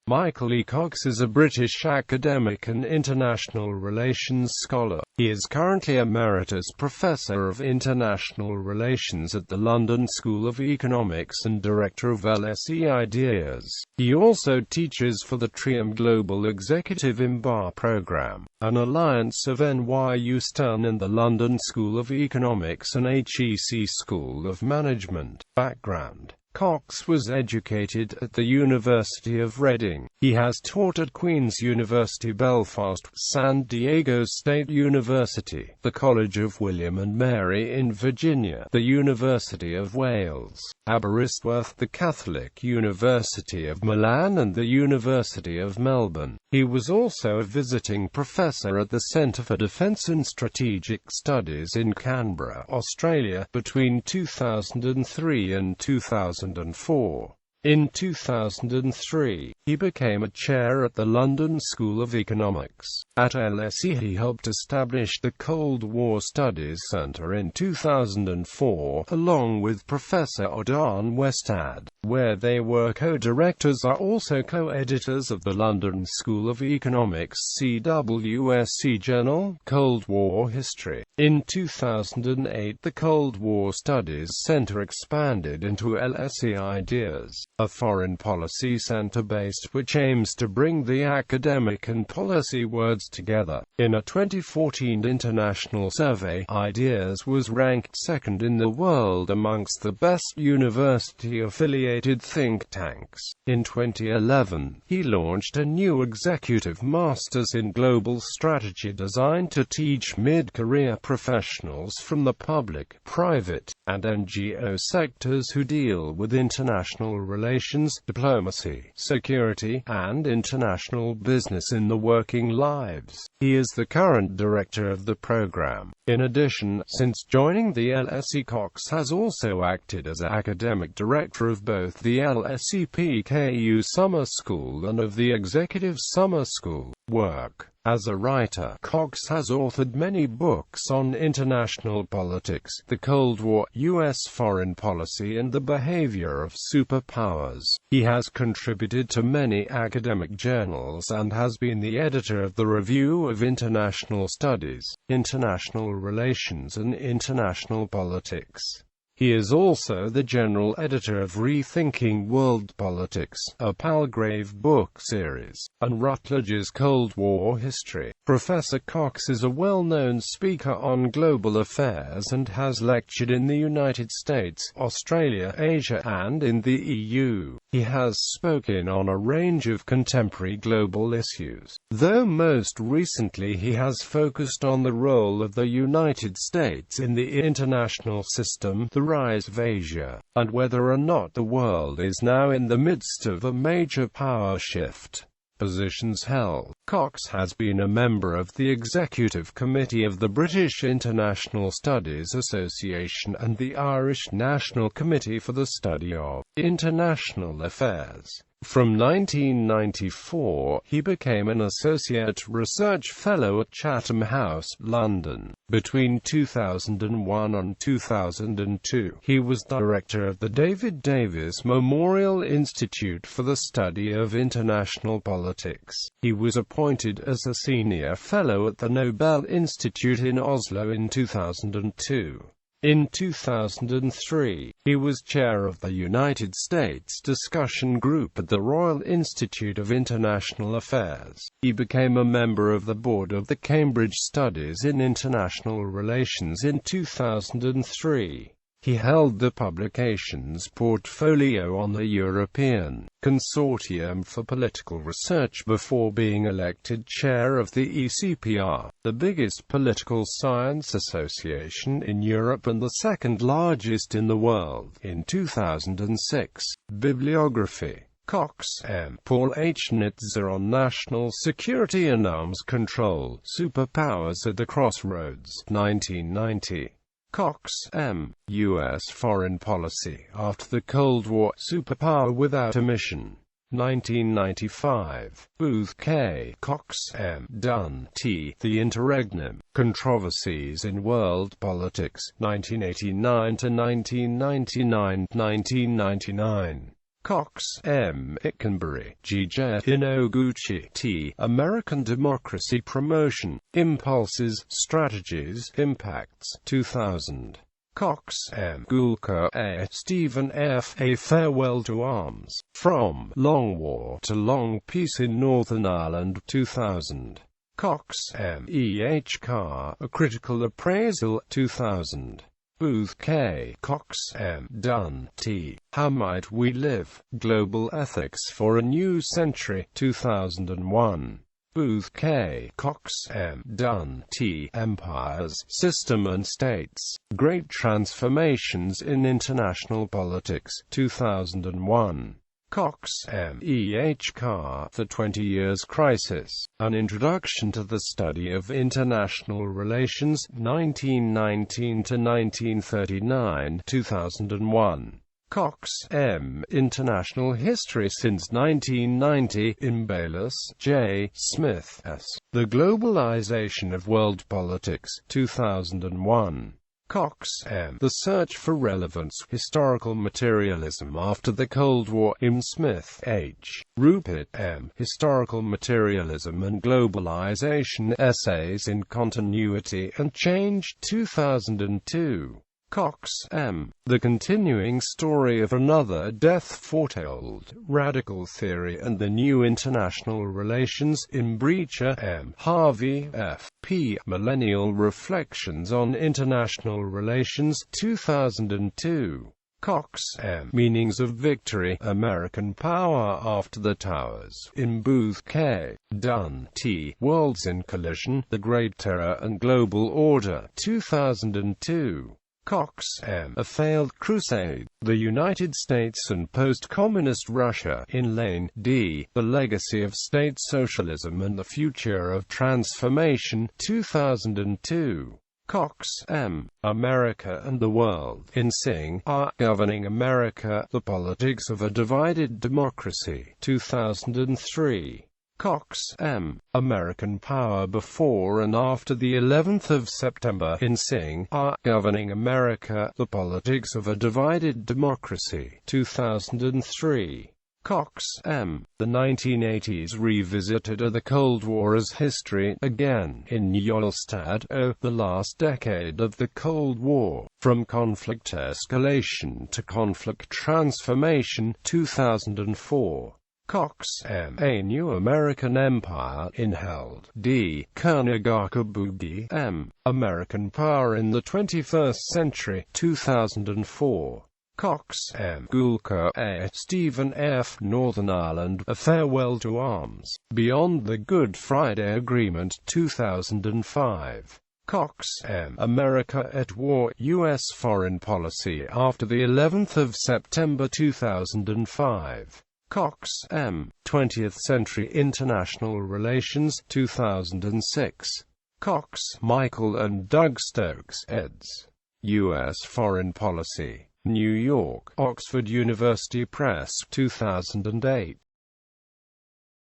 Michael E.Cox is a British academic and international relations scholar. He is currently Emeritus Professor of International Relations at the London School of Economics and Director of LSE IDEAS. He also teaches for the TRIUM Global Executive MBA program, an alliance of NYU Stern and the London School of Economics and HEC School of Management. Background: Cox was educated at the University of Reading. He has taught at Queen's University Belfast, San Diego State University, the College of William and Mary in Virginia, the University of Wales, Aberystwyth, the Catholic University of Milan and the University of Melbourne. He was also a visiting professor at the Centre for Defence and Strategic Studies in Canberra, Australia, between 2003 and 2004. In 2003, he became a chair at the London School of Economics. At LSE, he helped establish the Cold War Studies Centre in 2004, along with Professor Odan Westad, where they were co-directors are also co-editors of the London School of Economics CWSC journal, Cold War History. In 2008, the Cold War Studies Centre expanded into LSE IDEAS, a foreign policy centre based which aims to bring the academic and policy worlds together. In a 2014 international survey, IDEAS was ranked second in the world amongst the best university-affiliated think tanks. In 2011, he launched a new executive master's in global strategy designed to teach mid-career professionals from the public, private, and NGO sectors who deal with international relations, diplomacy, security, and international business in the working lives. He is the current director of the program. In addition, since joining the LSE, Cox has also acted as academic director of both the LSE PKU Summer School and of the Executive Summer School. Work: as a writer, Cox has authored many books on international politics, the Cold War, U.S. foreign policy and the behavior of superpowers. He has contributed to many academic journals and has been the editor of the Review of International Studies, International Relations and International Politics. He is also the general editor of Rethinking World Politics, a Palgrave book series, and Routledge's Cold War History. Professor Cox is a well-known speaker on global affairs and has lectured in the United States, Australia, Asia, and in the EU. He has spoken on a range of contemporary global issues, though most recently he has focused on the role of the United States in the international system, the rise of Asia, and whether or not the world is now in the midst of a major power shift. Positions held: Cox has been a member of the Executive Committee of the British International Studies Association and the Irish National Committee for the Study of International Affairs. From 1994, he became an Associate Research Fellow at Chatham House, London. Between 2001 and 2002, he was director of the David Davis Memorial Institute for the Study of International Politics. He was appointed as a Senior Fellow at the Nobel Institute in Oslo in 2002. In 2003, he was chair of the United States Discussion Group at the Royal Institute of International Affairs. He became a member of the board of the Cambridge Studies in International Relations in 2003. He held the publications portfolio on the European Consortium for Political Research before being elected chair of the ECPR, the biggest political science association in Europe and the second largest in the world, in 2006. Bibliography: Cox, M. Paul H. Nitzer on National Security and Arms Control, Superpowers at the Crossroads, 1990. Cox, M. U.S. Foreign Policy After the Cold War, Superpower Without a Mission, 1995. Booth, K. Cox, M. Dunn, T. The Interregnum, Controversies in World Politics, 1989 to 1999, 1999. Cox, M. Ikenberry, G. J. Inoguchi, T. American Democracy Promotion, Impulses, Strategies, Impacts, 2000. Cox, M. Gulka, A. Stephen F. A Farewell to Arms, From Long War to Long Peace in Northern Ireland, 2000. Cox, M. E. H. Carr, A Critical Appraisal, 2000. Booth, K. Cox, M. Dunn, T. How Might We Live? Global Ethics for a New Century, 2001. Booth, K. Cox, M. Dunn, T. Empires, System and States, Great Transformations in International Politics, 2001. Cox, M. E. H. Carr, The 20 Years Crisis, An Introduction to the Study of International Relations, 1919 to 1939, 2001. Cox, M. International History Since 1990, Imbalis, J. Smith, S. The Globalization of World Politics, 2001. Cox, M. The Search for Relevance, Historical Materialism After the Cold War, M. Smith, H. Rupert, M. Historical Materialism and Globalization, Essays in Continuity and Change, 2002. Cox, M. The Continuing Story of Another Death Foretold, Radical Theory and the New International Relations, in Breacher, M. Harvey, F. P. Millennial Reflections on International Relations, 2002. Cox, M. Meanings of Victory, American Power After the Towers, in Booth, K. Dunn, T. Worlds in Collision, The Great Terror and Global Order, 2002. Cox, M. A Failed Crusade, The United States and Post-Communist Russia, in Lane, D. The Legacy of State Socialism and the Future of Transformation, 2002. Cox, M. America and the World, in Singh, R. Governing America, The Politics of a Divided Democracy, 2003. Cox, M. American Power Before and After the 11th of September, in Singh, R. Governing America, The Politics of a Divided Democracy, 2003. Cox, M. The 1980s Revisited of the Cold War as History, again, in Yolstad, O. The Last Decade of the Cold War, From Conflict Escalation to Conflict Transformation, 2004. Cox, M. A New American Empire, in Held, D. Kernigakabugi, M. American Power in the 21st Century, 2004. Cox, M. Gulka, A. Stephen F. Northern Ireland, A Farewell to Arms, Beyond the Good Friday Agreement, 2005. Cox, M. America at War, U.S. Foreign Policy After the 11th of September, 2005. Cox, M. 20th Century International Relations, 2006. Cox, Michael and Doug Stokes, eds. U.S. Foreign Policy. New York, Oxford University Press, 2008.